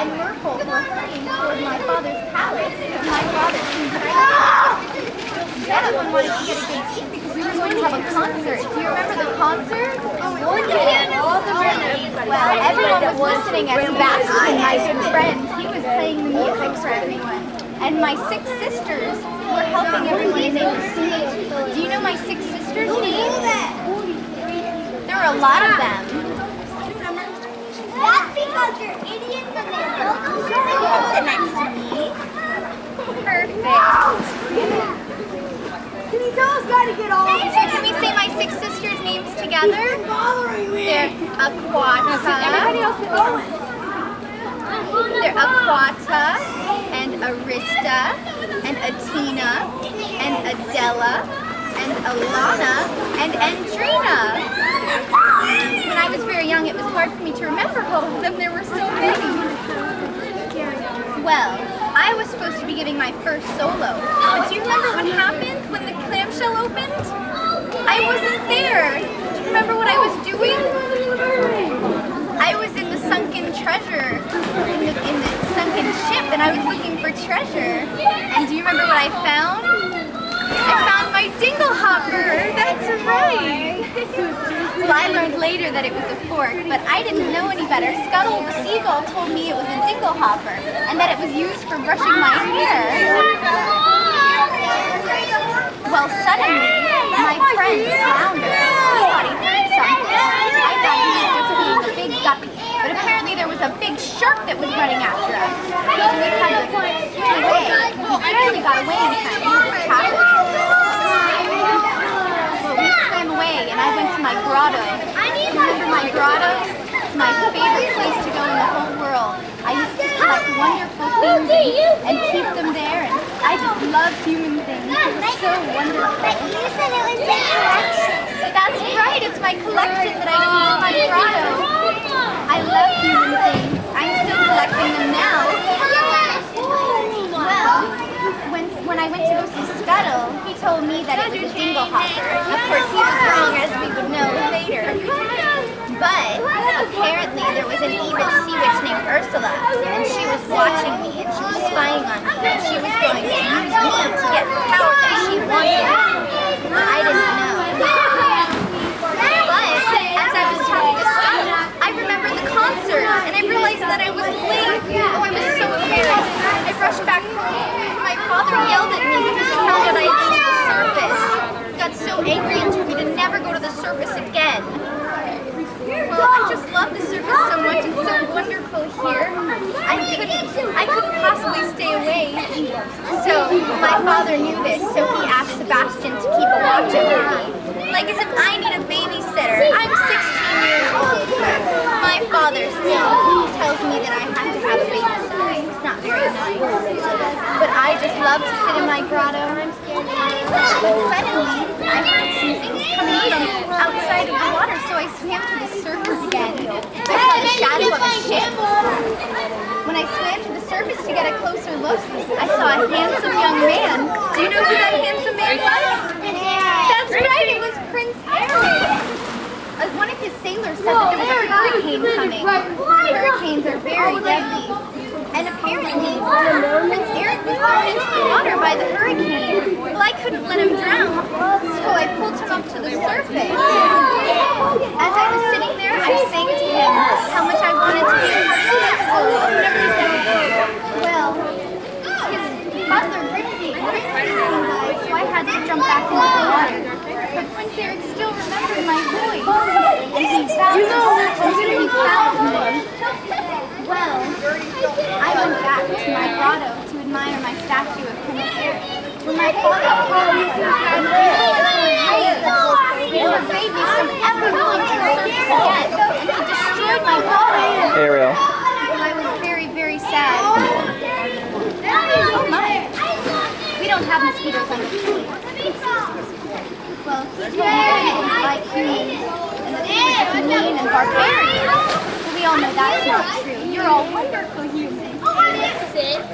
and Merkel were hurrying toward my father's palace. My father seemed to everyone wanted to get a good seat because we were going to have a concert. Do you remember the concert? Well, everyone was listening as Sebastian, my good friend, he was playing the music for everyone. And my 6 sisters were helping everyone sing the stage. Do you know my 6 sisters' names? There are a lot of them. That's because you're idiots and they don't know where they can sit next to me. Perfect. Can you tell us how to get all of So can we say my 6 sisters' names together? They're Aquata. They're Aquata and Arista and Atina and Adela and Alana and Andrina. When I was very young, it was hard for me to remember all of them. There were so many. Well, I was supposed to be giving my first solo, but do you remember what happened when the clamshell opened? I wasn't there. Do you remember what I was doing? I was in the sunken treasure, in the sunken ship, and I was looking for treasure. And do you remember what I found? I found my dingle hopper. That's right. Well, I learned later that it was a fork, but I didn't know any better. Scuttle the seagull told me it was a dingle hopper and that it was used for brushing my hair. Well, suddenly, my friend Flounder, he thought he heard something. I thought he was just being a big guppy, but apparently there was a big shark that was running after us. So we had to swim away. We barely got away in time. What happened? Away, and I went to my grotto. Remember my grotto? It's my favorite place to go in the whole world. I used to collect wonderful things and keep them there, and I just love human things. It was so wonderful. You said it was your collection. That's right, it's my collection that I keep in my grotto. I love human things. I'm still collecting them now. Well, when I went to go see Scuttle, he told me that it was a dingle hopper. Of course, he was wrong, as we would know later. But apparently there was an evil sea witch named Ursula, and she was watching me, and she was spying on me, and she was going to use me to get the power that she wanted. I didn't know. But as I was talking to Scuttle, I remembered the concert, and I realized that I was late. Oh, I was so embarrassed. I rushed back home. My father yelled at me because he found out I had been to the surface. He got so angry and told me to never go to the surface again. Well, I just love the surface so much. It's so wonderful here. I couldn't possibly stay away. So my father knew this, so he asked Sebastian to keep a watch over me. Like as if I need a babysitter. I'm 16 years old. My father still tells me that I have to have a babysitter. It's not very nice. But I just love to sit in my grotto. But suddenly, I heard some things coming from outside of the water, so I swam to the surface again. I saw the shadow of a ship. When I swam to the surface to get a closer look, I saw a handsome young man. Do you know who that handsome man was? That's right, it was Prince Eric. One of his sailors said that there was a hurricane coming. Hurricanes are very deadly. And apparently, Prince Eric was thrown into the water by the hurricane. Well, I couldn't let him drown, so I pulled him up to the surface. As I was sitting there, I sang to him how much I wanted to be a part of his school. Well, his butler Grigsby came by, so I had to jump back into the water. But Prince Eric still remembered my voice, and he found me. Well, I went back to my grotto to admire my statue of Prince Eric. When my father called me and he forbade me from ever going to the surface again, and he destroyed my grotto. Ariel. And I was very, very sad. Oh my! We don't have mosquitoes on the tree. Well, he told me that he didn't like humans, and that he was mean and barbarian. We all know that's not true. You're all wonderful humans.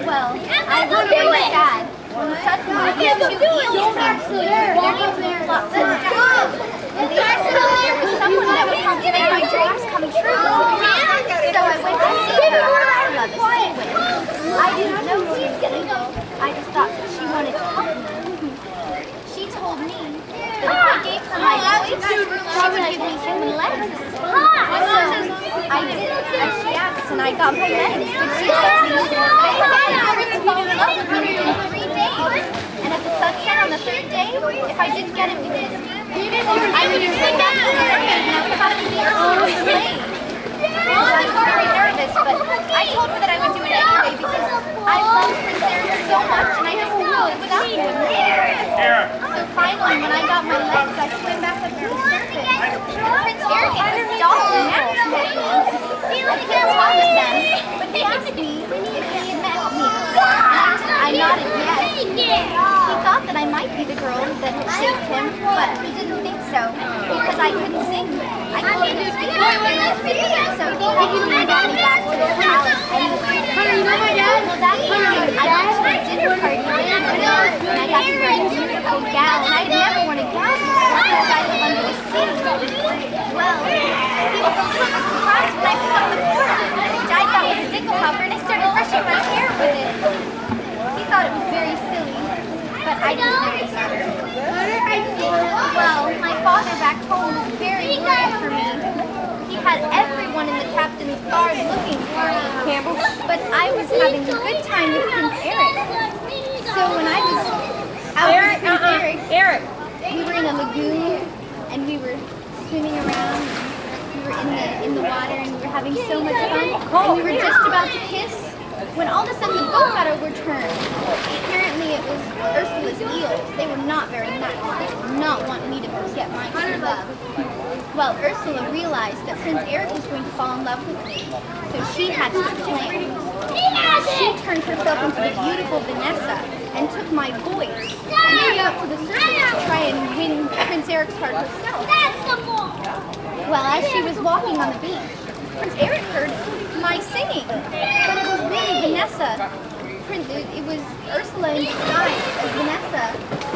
Well, I was very sad when suddenly these two eels came to me. Their names were Flop and Scuttle. And they said that there was someone that would help make my dreams come true. So I went to see her, Ursula the got my legs, but she told me I was to fall in love with me within 3 days. And at the sunset on the 3rd day, if I didn't get him to kiss me, I would sing out to her and I would have to be Ursula's slave. I was very nervous, but I told her that I would do it anyway because I love Prince Eric so much and I just couldn't live without him. So finally, when I got my legs, I swam back up to the surface. Prince Eric and his daughter now met me. I can't talk with them, but he asked me if he had met me. I nodded yes. He thought that I might be the girl that had saved him, but he didn't think so because I couldn't sing. I couldn't speak. So he actually got me back to the palace anyway. Well, that evening, I went to a dinner party and I got to wear a beautiful gown. And I'd never worn a gown before because I live under the sea. Well, he was a little surprised when I put on the cork, which I thought was a dingle hopper, and I started brushing my hair with it. He thought it was very silly, but I didn't really matter. Well, my father back home was very worried for me. He had everyone in the captain's guard looking for me, but I was having a good time with Prince Eric. So when I was out with Prince Eric, we were in a lagoon and we were swimming around. We were in the water and we were having so much fun. And we were just about to kiss when all of a sudden the boat got overturned. Apparently it was Ursula's eels. They were not very nice. They did not want me to get my true love. Well, Ursula realized that Prince Eric was going to fall in love with me, so she hatched a plan. She turned herself into the beautiful Vanessa and took my voice and flew out to the surface to try and win Prince Eric's heart herself. Well, as she was walking on the beach, Prince Eric heard my singing, but it was really Vanessa. It was Ursula in disguise as Vanessa,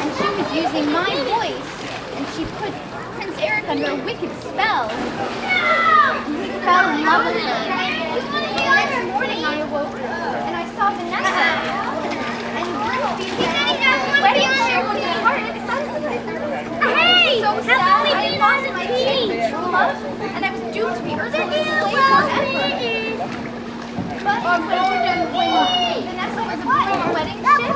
and she was using my voice, and she put Prince Eric under a wicked spell. He fell in love with her. The next morning I awoke and I saw Vanessa, and the wedding share was a heart at sunset. Hey, so sad. I lost my chance of true love, and I was doomed to be Ursula's slave forever. But when Vanessa was aboard the wedding ship,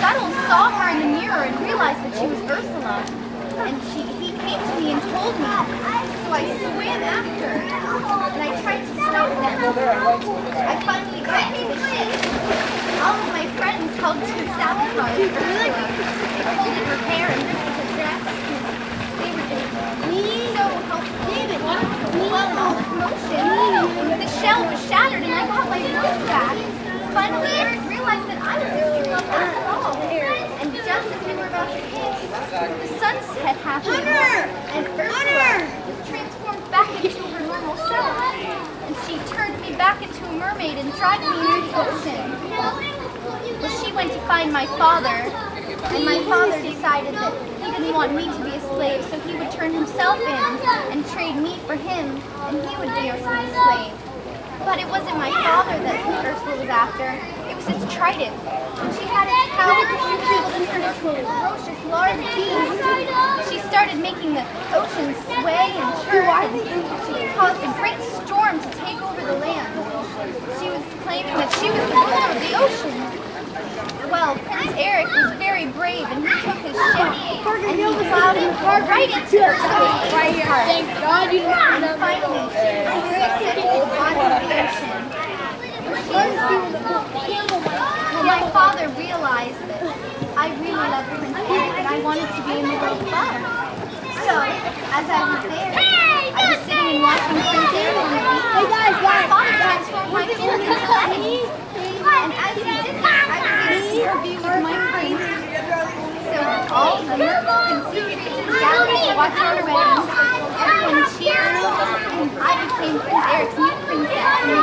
Scuttle saw her in the mirror and realized that she was Ursula. And he came to me and told me. So I swam after and I tried to stop them. I finally got to the ship. All of my friends helped to sabotage Ursula. They holding her hair and ripping her dress. They were so helpful. Well, all the commotion, the shell was shattered and I got my voice back. Finally, Eric realized that I was his true love after all. And just as we were about to kiss, the sunset happened, and Ursula was transformed back into her normal self. And she turned me back into a mermaid and dragged me into the ocean. Well, she went to find my father, and my father decided that he didn't want me to be a slave, so he would turn himself in and trade me for him, and he would be Ursula's slave. But it wasn't my father that Ursula was after. It was his trident. When she had its power, she was able to turn into a ferocious, large beast. She started making the ocean sway and churn. She caused a great storm to take over the land. She was claiming that she was the ruler of the ocean. Well, Prince Eric was very brave, and he took his ship and he plowed it right into Ursula's heart. Thank God you didn't. And finally, she was sent to the bottom of the ocean. Well, my father realized that I really loved Prince Eric and I wanted to be in the world above. So, as I was there, I was sitting and watching Prince Eric on the beach. My father transformed my fins into legs. And as he did that, I was able to review with my friends. So all the mermaids and sea creatures gathered to watch our wedding. Everyone cheered, and I became Prince Eric's new princess.